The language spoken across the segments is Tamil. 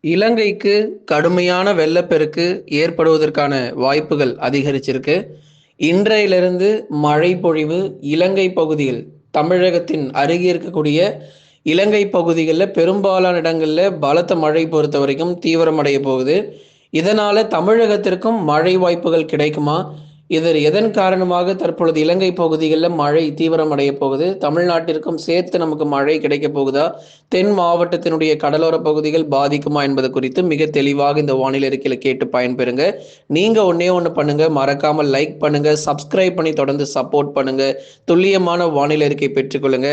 இலங்கைக்கு கடுமையான வெள்ளப்பெருக்கு ஏற்படுவதற்கான வாய்ப்புகள் அதிகரிச்சிருக்கு. இன்றையிலிருந்து மழை பொழிவு இலங்கை பகுதியில் தமிழகத்தின் அருகே இருக்கக்கூடிய இலங்கை பகுதிகளில் பெரும்பாலான இடங்களில் பலத்த மழை பொறுத்த வரைக்கும் தீவிரமடைய போகுது. இதனால தமிழகத்திற்கும் மழை வாய்ப்புகள் கிடைக்குமா? எதன் காரணமாக தற்பொழுது இலங்கை பகுதிகளில் மழை தீவிரமடைய போகுது? தமிழ்நாட்டிற்கும் சேர்த்து நமக்கு மழை கிடைக்க போகுதா? தென் மாவட்டத்தினுடைய கடலோர பகுதிகள் பாதிக்குமா என்பது குறித்து மிக தெளிவாக இந்த வானிலை அறிக்கையில கேட்டு பயன்பெறுங்க. நீங்க ஒன்னே ஒன்று பண்ணுங்க, மறக்காம லைக் பண்ணுங்க, சப்ஸ்கிரைப் பண்ணி தொடர்ந்து சப்போர்ட் பண்ணுங்க. துல்லியமான வானிலை அறிக்கை பெற்றுக்கொள்ளுங்க.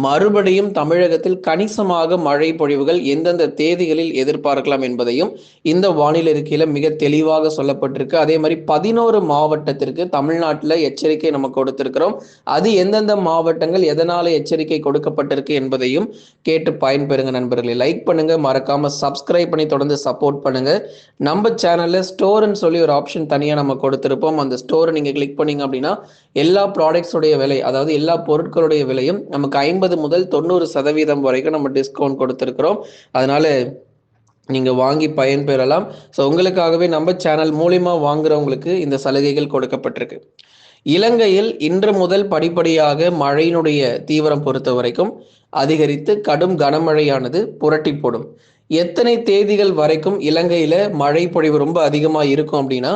மறுபடியும் தமிழகத்தில் கணிசமாக மழை பொழிவுகள் எந்தெந்த தேதிகளில் எதிர்பார்க்கலாம் என்பதையும் இந்த வானிலை அறிக்கையில மிக தெளிவாக சொல்லப்பட்டிருக்கு. அதே மாதிரி 11 மாவட்டத்திற்கு தமிழ்நாட்டில் எச்சரிக்கை நம்ம கொடுத்திருக்கிறோம். அது எந்தெந்த மாவட்டங்கள் எதனால எச்சரிக்கை கொடுக்கப்பட்டிருக்கு என்பதையும் கேட்டு பயன்பெறுங்க. நண்பர்களே, லைக் பண்ணுங்க, மறக்காம சப்ஸ்கிரைப் பண்ணி தொடர்ந்து சப்போர்ட் பண்ணுங்க. நம்ம சேனல்ல ஸ்டோர்னு சொல்லி ஒரு ஆப்ஷன் தனியா நம்ம கொடுத்திருப்போம். அந்த ஸ்டோரை நீங்க கிளிக் பண்ணீங்க அப்படின்னா எல்லா ப்ராடக்ட்ஸுடைய விலை, அதாவது எல்லா பொருட்களுடைய விலையும் நமக்கு 50 முதல் 90% வரைக்கும் நம்ம டிஸ்கவுண்ட் கொடுத்திருக்கிறோம். அதனால நீங்க வாங்கி பயன்பெறலாம். ஸோ உங்களுக்காகவே நம்ம சேனல் மூலியமா வாங்குறவங்களுக்கு இந்த சலுகைகள் கொடுக்கப்பட்டிருக்கு. இலங்கையில் இன்று முதல் படிப்படியாக மழையினுடைய தீவிரம் பொறுத்த வரைக்கும் அதிகரித்து கடும் கனமழையானது புரட்டி போடும். எத்தனை தேதிகள் வரைக்கும் இலங்கையில மழை பொழிவு ரொம்ப அதிகமா இருக்கும் அப்படின்னா,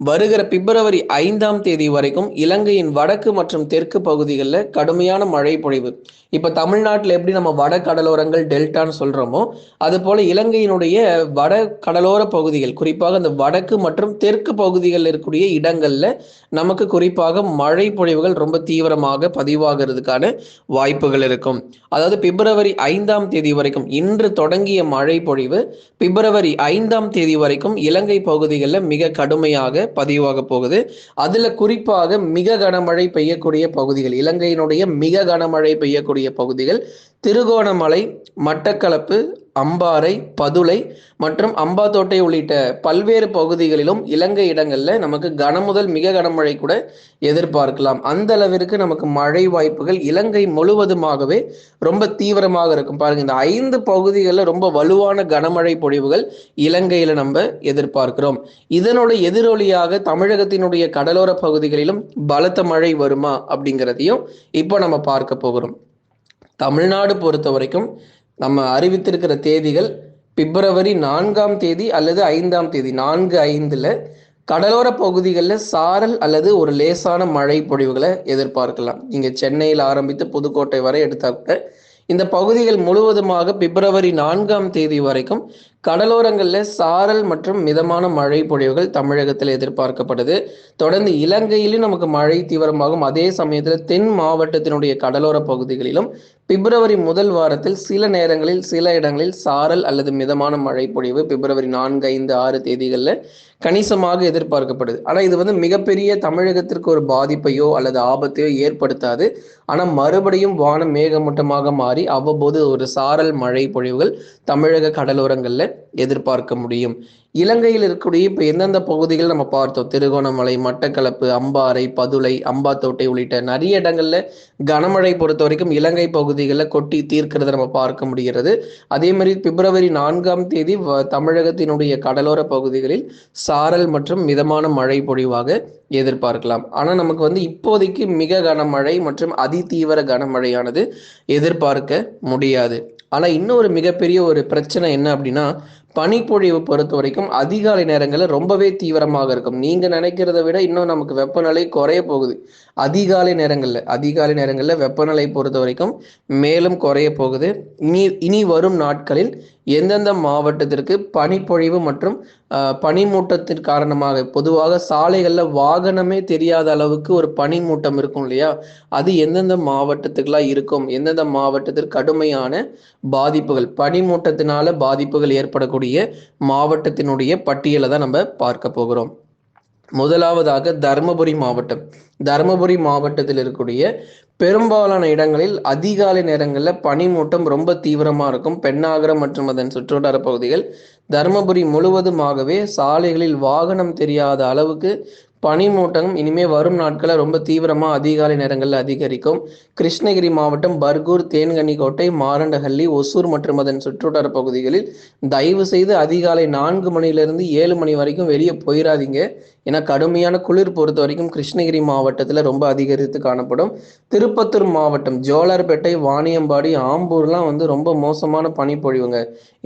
வருகிற பிப்ரவரி 5ஆம் தேதி வரைக்கும் இலங்கையின் வடக்கு மற்றும் தெற்கு பகுதிகளில் கடுமையான மழை பொழிவு. இப்ப தமிழ்நாட்டில் எப்படி நம்ம வட கடலோரங்கள் டெல்டான்னு சொல்றோமோ, அது போல இலங்கையினுடைய வட கடலோர பகுதிகள், குறிப்பாக அந்த வடக்கு மற்றும் தெற்கு பகுதிகளில் இருக்கக்கூடிய இடங்கள்ல நமக்கு குறிப்பாக மழை பொழிவுகள் ரொம்ப தீவிரமாக பதிவாகிறதுக்கான வாய்ப்புகள் இருக்கும். அதாவது பிப்ரவரி 5ஆம் தேதி வரைக்கும் இன்று தொடங்கிய மழை பொழிவு பிப்ரவரி 5ஆம் தேதி வரைக்கும் இலங்கை பகுதிகளில் மிக கடுமையாக பதிவாக போகுது. அதுல குறிப்பாக மிக கனமழை பெய்யக்கூடிய பகுதிகள், இலங்கையினுடைய மிக கனமழை பெய்யக்கூடிய பகுதிகள் திருகோணமலை, மட்டக்களப்பு, அம்பாறை, பதுளை மற்றும் அம்பாத்தோட்டை உள்ளிட்ட பல்வேறு பகுதிகளிலும் இலங்கை இடங்கள்ல நமக்கு கனமுதல் மிக கனமழை கூட எதிர்பார்க்கலாம். அந்த அளவிற்கு நமக்கு மழை வாய்ப்புகள் இலங்கை முழுவதுமாகவே ரொம்ப தீவிரமாக இருக்கும். பாருங்க, இந்த 5 பகுதிகளில் ரொம்ப வலுவான கனமழை பொழிவுகள் இலங்கையில நம்ம எதிர்பார்க்கிறோம். இதனோட எதிரொலியாக தமிழகத்தினுடைய கடலோர பகுதிகளிலும் பலத்த மழை வருமா அப்படிங்கிறதையும் இப்போ நம்ம பார்க்க போகிறோம். தமிழ்நாடு பொறுத்த வரைக்கும் நம்ம அறிவித்திருக்கிற தேதிகள் பிப்ரவரி 4ஆம் தேதி அல்லது 5ஆம் தேதி, 4/5 கடலோர பகுதிகளில் சாரல் அல்லது ஒரு லேசான மழை பொழிவுகளை எதிர்பார்க்கலாம். இங்க சென்னையில் ஆரம்பித்து புதுக்கோட்டை வரை எடுத்தா கூட இந்த பகுதிகள் முழுவதுமாக பிப்ரவரி 4ஆம் தேதி வரைக்கும் கடலோரங்களில் சாரல் மற்றும் மிதமான மழை பொழிவுகள் தமிழகத்தில் எதிர்பார்க்கப்படுது. தொடர்ந்து இலங்கையிலும் நமக்கு மழை தீவிரமாகும். அதே சமயத்தில் தென் மாவட்டத்தினுடைய கடலோர பகுதிகளிலும் பிப்ரவரி முதல் வாரத்தில் சில நேரங்களில் சில இடங்களில் சாரல் அல்லது மிதமான மழை பொழிவு பிப்ரவரி 4, 5, 6 தேதிகளில் கணிசமாக எதிர்பார்க்கப்படுது. ஆனால் இது மிகப்பெரிய தமிழகத்திற்கு ஒரு பாதிப்பையோ அல்லது ஆபத்தையோ ஏற்படுத்தாது. ஆனால் மறுபடியும் வானம் மேகமூட்டமாக மாறி அவ்வப்போது ஒரு சாரல் மழை பொழிவுகள் தமிழக கடலோரங்களில் எதிர்பார்க்க முடியும். இலங்கையில் இருக்கக்கூடிய இப்போ எந்தெந்த பகுதிகள் நம்ம பார்த்தோம், திருகோணமலை, மட்டக்களப்பு, அம்பாறை, பதுளை, அம்பாத்தோட்டை உள்ளிட்ட நிறைய இடங்கள்ல கனமழை பொறுத்த வரைக்கும் இலங்கை பகுதிகளில் கொட்டி தீர்க்கிறத நம்ம பார்க்க முடிகிறது. அதே மாதிரி பிப்ரவரி 4ஆம் தேதி தமிழகத்தினுடைய கடலோர பகுதிகளில் சாரல் மற்றும் மிதமான மழை பொழிவாக எதிர்பார்க்கலாம். ஆனால் நமக்கு இப்போதைக்கு மிக கனமழை மற்றும் அதிதீவிர கனமழையானது எதிர்பார்க்க முடியாது. ஆனால் இன்னொரு மிகப்பெரிய ஒரு பிரச்சனை என்ன அப்படின்னா, பனிப்பொழிவு பொறுத்த வரைக்கும் அதிகாலை நேரங்களில் ரொம்பவே தீவிரமாக இருக்கும். நீங்க நினைக்கிறத விட இன்னும் நமக்கு வெப்பநிலை குறைய போகுது. அதிகாலை நேரங்களில் வெப்பநிலை பொறுத்த வரைக்கும் மேலும் குறைய போகுது. இனி வரும் நாட்களில் எந்தெந்த மாவட்டத்திற்கு பனிப்பொழிவு மற்றும் பனிமூட்டத்தின் காரணமாக, பொதுவாக சாலைகளில் வாகனமே தெரியாத அளவுக்கு ஒரு பனிமூட்டம் இருக்கும் இல்லையா, அது எந்தெந்த மாவட்டத்துக்குலாம் இருக்கும், எந்தெந்த மாவட்டத்திற்கு கடுமையான பாதிப்புகள், பனிமூட்டத்தினால பாதிப்புகள் ஏற்படக்கூடிய மாவட்டத்தினுடைய பட்டியலை தான் நம்ம பார்க்க போகிறோம். முதலாவதாக தருமபுரி மாவட்டம். தருமபுரி மாவட்டத்தில் இருக்கக்கூடிய பெரும்பாலான இடங்களில் அதிகாலை நேரங்களில் பனிமூட்டம் ரொம்ப தீவிரமாக இருக்கும். பெண்ணாகரம் மற்றும் அதன் சுற்றுவட்டார பகுதிகள், தருமபுரி முழுவதுமாகவே சாலைகளில் வாகனம் தெரியாத அளவுக்கு பனிமூட்டம் இனிமே வரும் நாட்கள்ல ரொம்ப தீவிரமா அதிகாலை நேரங்கள்ல அதிகரிக்கும். கிருஷ்ணகிரி மாவட்டம் பர்கூர், தேன்கனிக்கோட்டை, மாரண்டஹள்ளி, ஒசூர் மற்றும் அதன் சுற்றுவட்டார பகுதிகளில் தயவு செய்து அதிகாலை 4 மணியிலிருந்து 7 மணி வரைக்கும் வெளிய போயிறாதீங்க. ஏன்னா கடுமையான குளிர் பொறுத்தவரைக்கும் கிருஷ்ணகிரி மாவட்டத்துல ரொம்ப அதிகரித்து காணப்படும். திருப்பத்தூர் மாவட்டம் ஜோலார்பேட்டை, வாணியம்பாடி, ஆம்பூர்லாம் வந்து ரொம்ப மோசமான பனிப்பொழிவுங்க.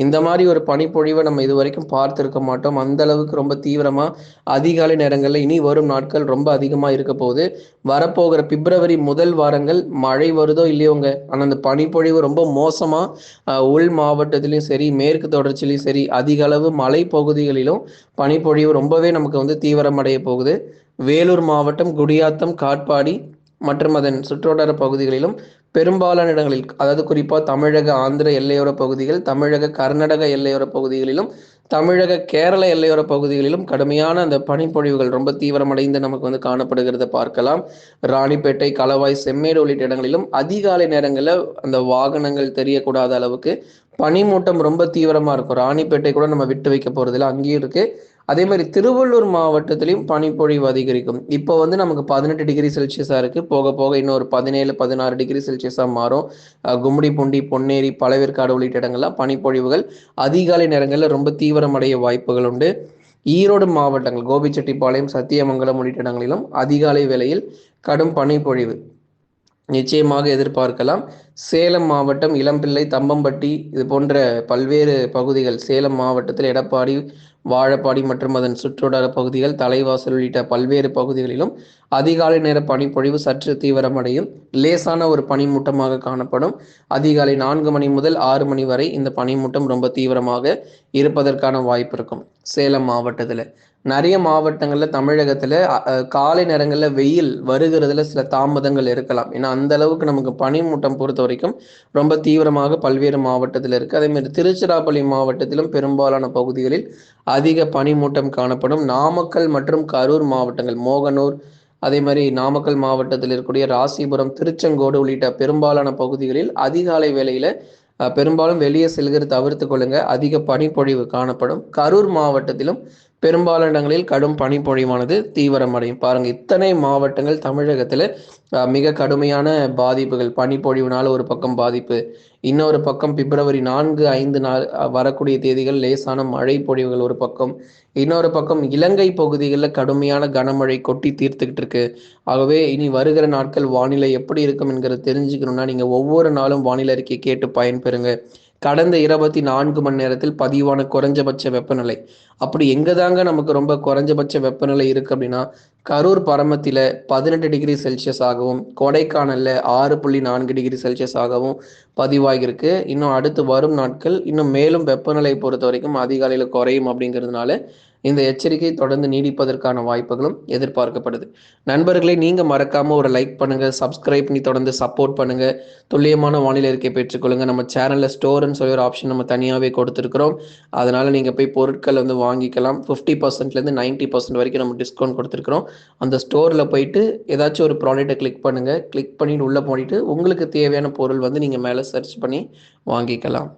இந்த மாரி ஒரு பனிப்பொழிவ நம்ம இதுவரைக்கும் பார்த்திருக்க மாட்டோம். அந்த அளவுக்கு ரொம்ப தீவிரமா அதிகாலை நேரங்கள்ல இனி வரும் நாட்கள் ரொம்ப அதிகமா இருக்க போகுது. வரப்போகிற பிப்ரவரி முதல் வாரங்கள் மழை வருதோ இல்லையோங்க, ஆனா அந்த பனிப்பொழிவு ரொம்ப மோசமா உள் மாவட்டத்திலயும் சரி, மேற்கு தொடர்ச்சியிலும் சரி, அதிக அளவு மலை பகுதிகளிலும் பனிப்பொழிவு ரொம்பவே நமக்கு வந்து தீவிரமடைய போகுது. வேலூர் மாவட்டம் குடியாத்தம், காட்பாடி மற்றும் அதன் சுற்றுவட்டார பகுதிகளிலும் பெரும்பாலான இடங்களில், அதாவது குறிப்பா தமிழக, ஆந்திர எல்லையோர பகுதிகள், தமிழக, கர்நாடக எல்லையோர பகுதிகளிலும், தமிழக, கேரள எல்லையோர பகுதிகளிலும் கடுமையான அந்த பனிப்பொழிவுகள் ரொம்ப தீவிரமடைந்து நமக்கு வந்து காணப்படுகிறத பார்க்கலாம். ராணிப்பேட்டை, களவாய், செம்மேடு உள்ளிட்ட இடங்களிலும் அதிகாலை நேரங்கள்ல அந்த வாகனங்கள் தெரியக்கூடாத அளவுக்கு பனிமூட்டம் ரொம்ப தீவிரமா இருக்கும். ராணிப்பேட்டை கூட நம்ம விட்டு வைக்க போறதில்ல, அங்கேயும் இருக்கு. அதே மாதிரி திருவள்ளூர் மாவட்டத்திலையும் பனிப்பொழிவு அதிகரிக்கும். இப்போ வந்து நமக்கு 18 டிகிரி செல்சியஸா இருக்கு. போக போக இன்னும் ஒரு 17, 16 டிகிரி செல்சியஸா மாறும். கும்மிடிப்பூண்டி, பொன்னேரி, பழவேற்காடு உள்ளிட்ட இடங்கள்லாம் பனிப்பொழிவுகள் அதிகாலை நேரங்களில் ரொம்ப தீவிரமடைய வாய்ப்புகள் உண்டு. ஈரோடு மாவட்டங்கள் கோபிச்செட்டிப்பாளையம், சத்தியமங்கலம் உள்ளிட்ட இடங்களிலும் அதிகாலை வேளையில் கடும் பனிப்பொழிவு நிச்சயமாக எதிர்பார்க்கலாம். சேலம் மாவட்டம் இளம்பிள்ளை, தம்பம்பட்டி இது போன்ற பல்வேறு பகுதிகள், சேலம் மாவட்டத்தில் எடப்பாடி, வாழப்பாடி மற்றும் அதன் சுற்றுவட்டார பகுதிகள், தலைவாசல் உள்ளிட்ட பல்வேறு பகுதிகளிலும் அதிகாலை நேர பனிப்பொழிவு சற்று தீவிரமடையும். லேசான ஒரு பனிமூட்டமாக காணப்படும். அதிகாலை 4 மணி முதல் 6 மணி வரை இந்த பனிமூட்டம் ரொம்ப தீவிரமாக இருப்பதற்கான வாய்ப்பு இருக்கும் சேலம் மாவட்டத்தில். நிறைய மாவட்டங்கள்ல தமிழகத்துல காலை நேரங்கள்ல வெயில் வருகிறதுல சில தாமதங்கள் இருக்கலாம். ஏன்னா அந்த அளவுக்கு நமக்கு பனிமூட்டம் பொறுத்த வரைக்கும் ரொம்ப தீவிரமாக பல்வேறு மாவட்டத்தில் இருக்கு. அதே மாதிரி திருச்சிராப்பள்ளி மாவட்டத்திலும் பெரும்பாலான பகுதிகளில் அதிக பனிமூட்டம் காணப்படும். நாமக்கல் மற்றும் கரூர் மாவட்டங்கள், மோகனூர், அதே மாதிரி நாமக்கல் மாவட்டத்தில் இருக்கக்கூடிய ராசிபுரம், திருச்செங்கோடு உள்ளிட்ட பெரும்பாலான பகுதிகளில் அதிகாலை வேளையில பெரும்பாலும் வெளியே செல்கிறது தவிர்த்து கொள்ளுங்க. அதிக பனிப்பொழிவு காணப்படும். கரூர் மாவட்டத்திலும் பெரும்பாலான இடங்களில் கடும் பனிப்பொழிவானது தீவிரமடையும். பாருங்க, இத்தனை மாவட்டங்கள் தமிழகத்துல மிக கடுமையான பாதிப்புகள். பனிப்பொழிவுனால ஒரு பக்கம் பாதிப்பு, இன்னொரு பக்கம் பிப்ரவரி 4, 5 நாள் வரக்கூடிய தேதிகள் லேசான மழை பொழிவுகள் ஒரு பக்கம், இன்னொரு பக்கம் இலங்கை பகுதிகளில் கடுமையான கனமழை கொட்டி தீர்த்துக்கிட்டு இருக்கு. ஆகவே இனி வருகிற நாட்கள் வானிலை எப்படி இருக்கும் என்கிறத தெரிஞ்சுக்கணும்னா நீங்க ஒவ்வொரு நாளும் வானிலை அறிக்கை கேட்டு பயன்பெறுங்க. கடந்த 24 மணி நேரத்தில் பதிவான குறைஞ்சபட்ச வெப்பநிலை, அப்படி எங்க தாங்க நமக்கு ரொம்ப குறைஞ்சபட்ச வெப்பநிலை இருக்கு அப்படின்னா, கரூர் பரமத்தில 18 டிகிரி செல்சியஸ் ஆகவும், கொடைக்கானல்ல 6.4 டிகிரி செல்சியஸ் ஆகவும் பதிவாகியிருக்கு. இன்னும் அடுத்து வரும் நாட்கள் இன்னும் மேலும் வெப்பநிலை பொறுத்த வரைக்கும் அதிகாலையில குறையும் அப்படிங்கிறதுனால இந்த எச்சரிக்கை தொடர்ந்து நீடிப்பதற்கான வாய்ப்புகளும் எதிர்பார்க்கப்படுது. நண்பர்களே, நீங்க மறக்காம ஒரு லைக் பண்ணுங்க, சப்ஸ்கிரைப் பண்ணி தொடர்ந்து சப்போர்ட் பண்ணுங்க. துல்லியமான வானிலை அறிக்கை பெற்றுக்கொள்ளுங்க. நம்ம சேனல்ல ஸ்டோர்ன்னு சொல்லி ஒரு ஆப்ஷன் நம்ம தனியாகவே கொடுத்துருக்குறோம். அதனால நீங்க போய் பொருட்கள் வந்து வாங்கிக்கலாம். 50%லேருந்து 90% வரைக்கும் நம்ம டிஸ்கவுண்ட் கொடுத்துருக்குறோம். அந்த ஸ்டோர்ல போயிட்டு ஏதாச்சும் ஒரு ப்ராடக்ட்டை கிளிக் பண்ணுங்க. கிளிக் பண்ணிட்டு உள்ள போயிட்டு உங்களுக்கு தேவையான பொருள் வந்து நீங்க மேலே சர்ச் பண்ணி வாங்கிக்கலாம்.